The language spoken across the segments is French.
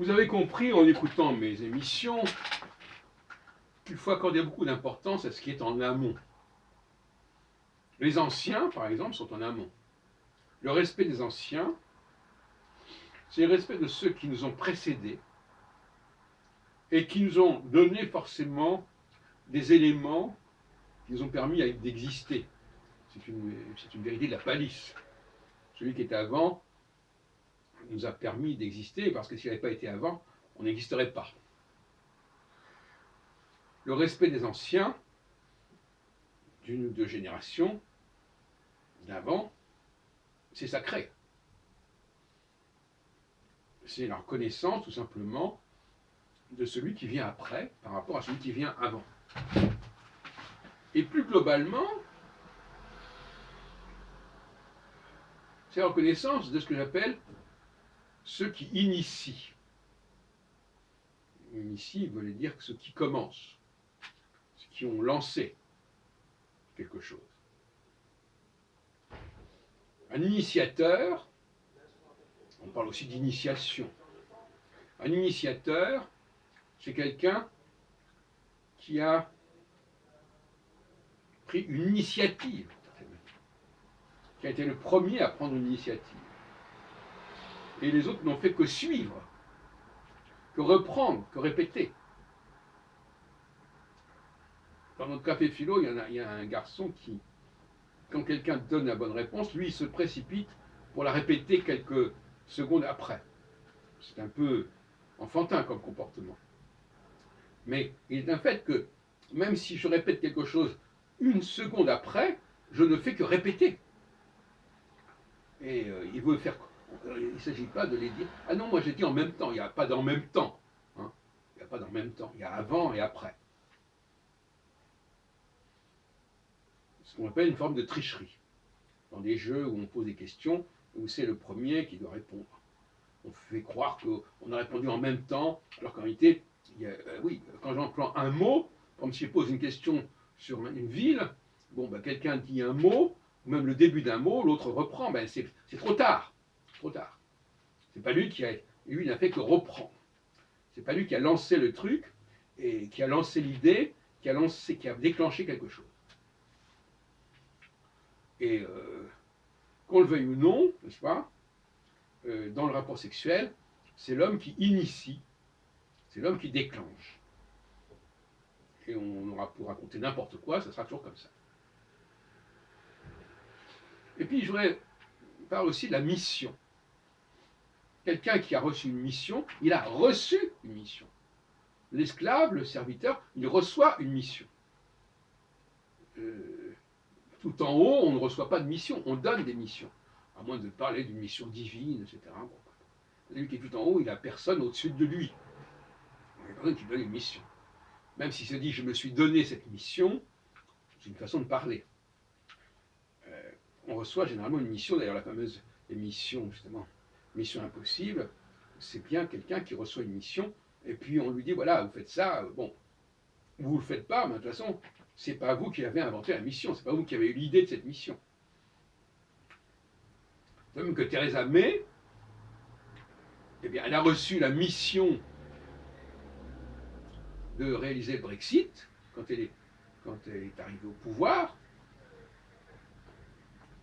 Vous avez compris en écoutant mes émissions qu'il faut accorder beaucoup d'importance à ce qui est en amont. Les anciens, par exemple, sont en amont. Le respect des anciens, c'est le respect de ceux qui nous ont précédés et qui nous ont donné forcément des éléments qui nous ont permis d'exister. C'est une vérité de la palisse. Celui qui était avant nous a permis d'exister, parce que s'il n'avait pas été avant, on n'existerait pas. Le respect des anciens, d'une ou deux générations d'avant, c'est sacré. C'est la reconnaissance, tout simplement, de celui qui vient après par rapport à celui qui vient avant. Et plus globalement, c'est la reconnaissance de ce que j'appelle ceux qui initient. Initient veut dire ceux qui commencent, ceux qui ont lancé quelque chose. Un initiateur, on parle aussi d'initiation. Un initiateur, c'est quelqu'un qui a pris une initiative, qui a été le premier à prendre une initiative. Et les autres n'ont fait que suivre, que reprendre, que répéter. Dans notre café philo, il y a un garçon qui, quand quelqu'un donne la bonne réponse, lui, il se précipite pour la répéter quelques secondes après. C'est un peu enfantin comme comportement. Mais il est un fait que, même si je répète quelque chose une seconde après, je ne fais que répéter. Et il veut faire... Il ne s'agit pas de les dire... Ah non, moi j'ai dit en même temps. Il n'y a pas d'en même temps. Hein. Il n'y a pas d'en même temps. Il y a avant et après. Ce qu'on appelle une forme de tricherie. Dans des jeux où on pose des questions, où c'est le premier qui doit répondre. On fait croire qu'on a répondu en même temps, alors qu'en réalité, oui, quand j'emploie un mot, comme si je pose une question sur une ville, bon, ben, quelqu'un dit un mot, ou même le début d'un mot, l'autre reprend, ben, c'est trop tard. Trop tard. C'est pas lui lui, il n'a fait que reprendre. C'est pas lui qui a lancé le truc, et qui a lancé l'idée, qui a déclenché quelque chose. Et qu'on le veuille ou non, n'est-ce pas, dans le rapport sexuel, c'est l'homme qui initie, c'est l'homme qui déclenche. Et on aura pour raconter n'importe quoi, ça sera toujours comme ça. Et puis je voudrais parler aussi de la mission. Quelqu'un qui a reçu une mission, il a reçu une mission. L'esclave, le serviteur, il reçoit une mission. Tout en haut, on ne reçoit pas de mission, on donne des missions. À moins de parler d'une mission divine, etc. Bon. Celui qui est tout en haut, il n'a personne au-dessus de lui. Il n'y a personne qui donne une mission. Même s'il se dit, je me suis donné cette mission, c'est une façon de parler. On reçoit généralement une mission, d'ailleurs la fameuse émission, justement, Mission Impossible, c'est bien quelqu'un qui reçoit une mission, et puis on lui dit, voilà, vous faites ça, bon, vous ne le faites pas, mais de toute façon, c'est pas vous qui avez inventé la mission, c'est pas vous qui avez eu l'idée de cette mission. De même que Theresa May, eh bien, elle a reçu la mission de réaliser le Brexit, quand elle est arrivée au pouvoir.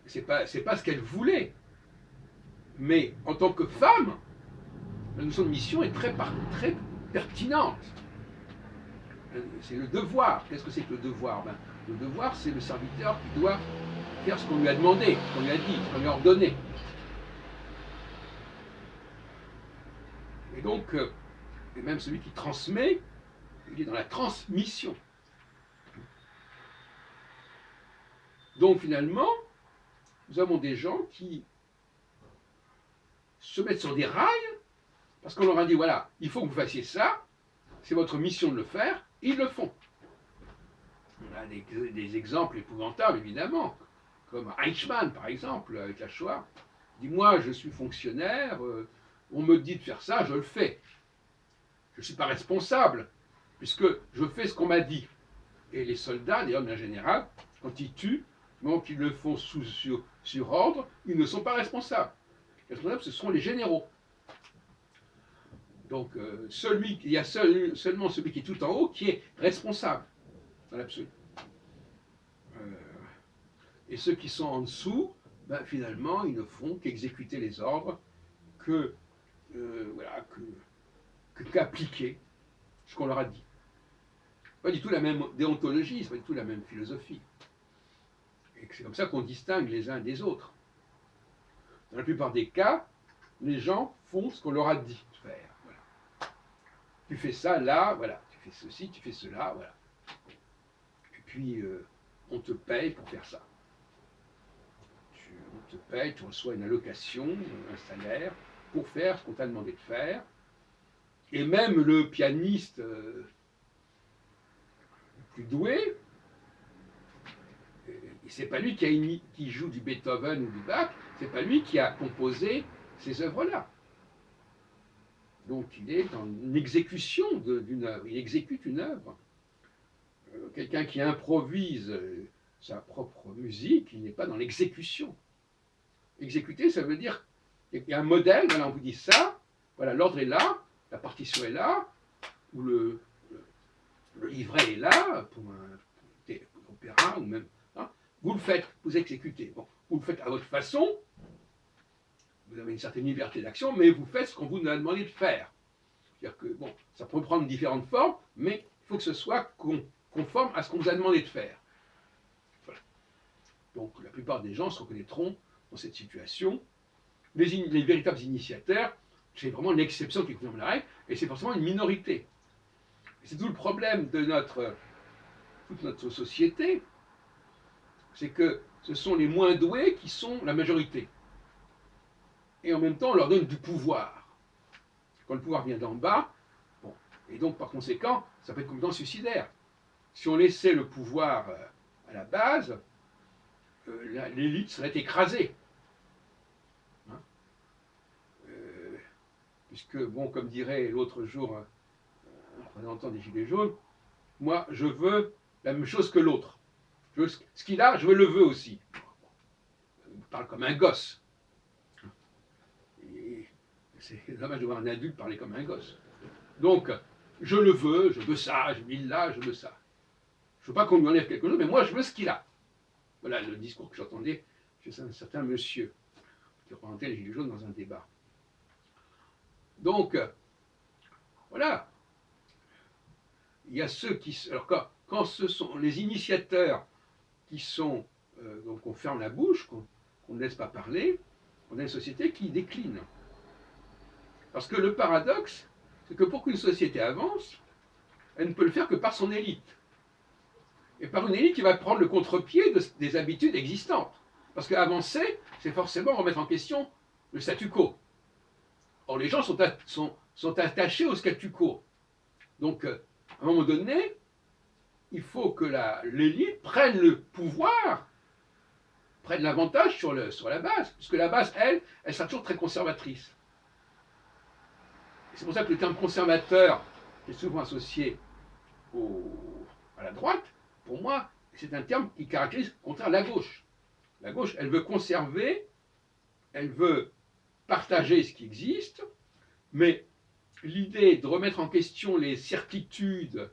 C'est pas ce qu'elle voulait. Mais en tant que femme, la notion de mission est très pertinente. C'est le devoir. Qu'est-ce que c'est que le devoir? Le devoir, c'est le serviteur qui doit faire ce qu'on lui a demandé, ce qu'on lui a dit, ce qu'on lui a ordonné. Et donc, et même celui qui transmet, il est dans la transmission. Donc finalement, nous avons des gens qui se mettent sur des rails parce qu'on leur a dit, voilà, il faut que vous fassiez ça, c'est votre mission de le faire, ils le font. On a des exemples épouvantables, évidemment, comme Eichmann, par exemple, avec la Shoah. Il dit, moi, je suis fonctionnaire, on me dit de faire ça, je le fais. Je ne suis pas responsable, puisque je fais ce qu'on m'a dit. Et les soldats, d'ailleurs, en général, quand ils tuent, donc ils le font sur ordre, ils ne sont pas responsables. Les responsables, ce sont les généraux. Donc, il y a seulement celui qui est tout en haut qui est responsable, dans l'absolu. Et ceux qui sont en dessous, ben, finalement, ils ne font qu'exécuter les ordres, voilà, qu'appliquer ce qu'on leur a dit. Pas du tout la même déontologie, c'est pas du tout la même philosophie. Et c'est comme ça qu'on distingue les uns des autres. Dans la plupart des cas, les gens font ce qu'on leur a dit de faire. Voilà. Tu fais ça là, voilà. Tu fais ceci, tu fais cela, voilà. Et puis, on te paye pour faire ça. On te paye, tu reçois une allocation, un salaire, pour faire ce qu'on t'a demandé de faire. Et même le pianiste le plus doué, c'est pas lui qui joue du Beethoven ou du Bach, c'est pas lui qui a composé ces œuvres-là. Donc il est en exécution d'une œuvre, il exécute une œuvre. Quelqu'un qui improvise sa propre musique, il n'est pas dans l'exécution. Exécuter, ça veut dire qu'il y a un modèle, voilà, on vous dit ça, voilà, l'ordre est là, la partition est là, ou le livret est là, pour un opéra, ou même. Hein, vous le faites, vous exécutez. Bon, vous le faites à votre façon, vous avez une certaine liberté d'action, mais vous faites ce qu'on vous a demandé de faire. C'est-à-dire que, bon, ça peut prendre différentes formes, mais il faut que ce soit conforme à ce qu'on vous a demandé de faire. Voilà. Donc, la plupart des gens se reconnaîtront dans cette situation. Les véritables initiateurs, c'est vraiment l'exception qui confirme la règle, et c'est forcément une minorité. C'est tout le problème de toute notre société, c'est que ce sont les moins doués qui sont la majorité. Et en même temps, on leur donne du pouvoir. Quand le pouvoir vient d'en bas, bon, et donc par conséquent, ça peut être complètement suicidaire. Si on laissait le pouvoir à la base, l'élite serait écrasée. Hein, puisque, bon, comme dirait l'autre jour un représentant des Gilets jaunes, moi, je veux la même chose que l'autre. Ce qu'il a, je le veux aussi. Il parle comme un gosse. Et c'est dommage de voir un adulte parler comme un gosse. Donc, je veux ça, je veux là, je veux ça. Je ne veux pas qu'on lui enlève quelque chose, mais moi, je veux ce qu'il a. Voilà le discours que j'entendais chez un certain monsieur qui représentait les Gilets jaunes dans un débat. Donc, voilà. Il y a ceux qui... Alors, quand ce sont les initiateurs qui sont... donc, on ferme la bouche, qu'on ne laisse pas parler, on a une société qui décline. Parce que le paradoxe, c'est que pour qu'une société avance, elle ne peut le faire que par son élite. Et par une élite qui va prendre le contre-pied des habitudes existantes. Parce qu'avancer, c'est forcément remettre en question le statu quo. Or, les gens sont attachés au statu quo. Donc, à un moment donné, il faut que l'élite prenne le pouvoir, prenne l'avantage sur la base. Puisque la base, elle sera toujours très conservatrice. C'est pour ça que le terme conservateur est souvent associé à la droite. Pour moi, c'est un terme qui caractérise au contraire la gauche. La gauche, elle veut conserver, elle veut partager ce qui existe, mais l'idée de remettre en question les certitudes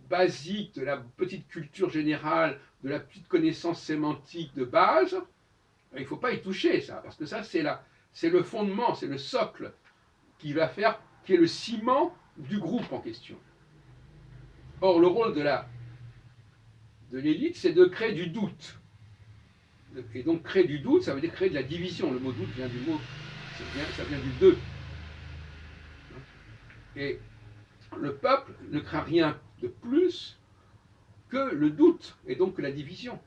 basiques de la petite culture générale, de la petite connaissance sémantique de base, il ne faut pas y toucher, ça, parce que ça, c'est le fondement, c'est le socle qui est le ciment du groupe en question. Or, le rôle de l'élite, c'est de créer du doute. Et donc, créer du doute, ça veut dire créer de la division. Le mot doute vient du mot, ça vient du deux. Et le peuple ne craint rien de plus que le doute, et donc que la division.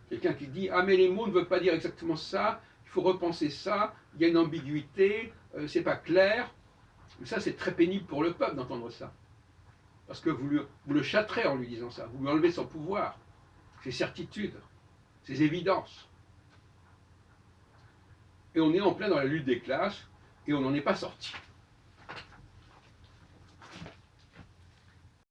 Quelqu'un qui dit « Ah, mais les mots ne veulent pas dire exactement ça, il faut repenser ça, il y a une ambiguïté, c'est pas clair. » Ça, c'est très pénible pour le peuple d'entendre ça. Parce que vous le châtrez en lui disant ça, vous lui enlevez son pouvoir, ses certitudes, ses évidences. Et on est en plein dans la lutte des classes, et on n'en est pas sorti.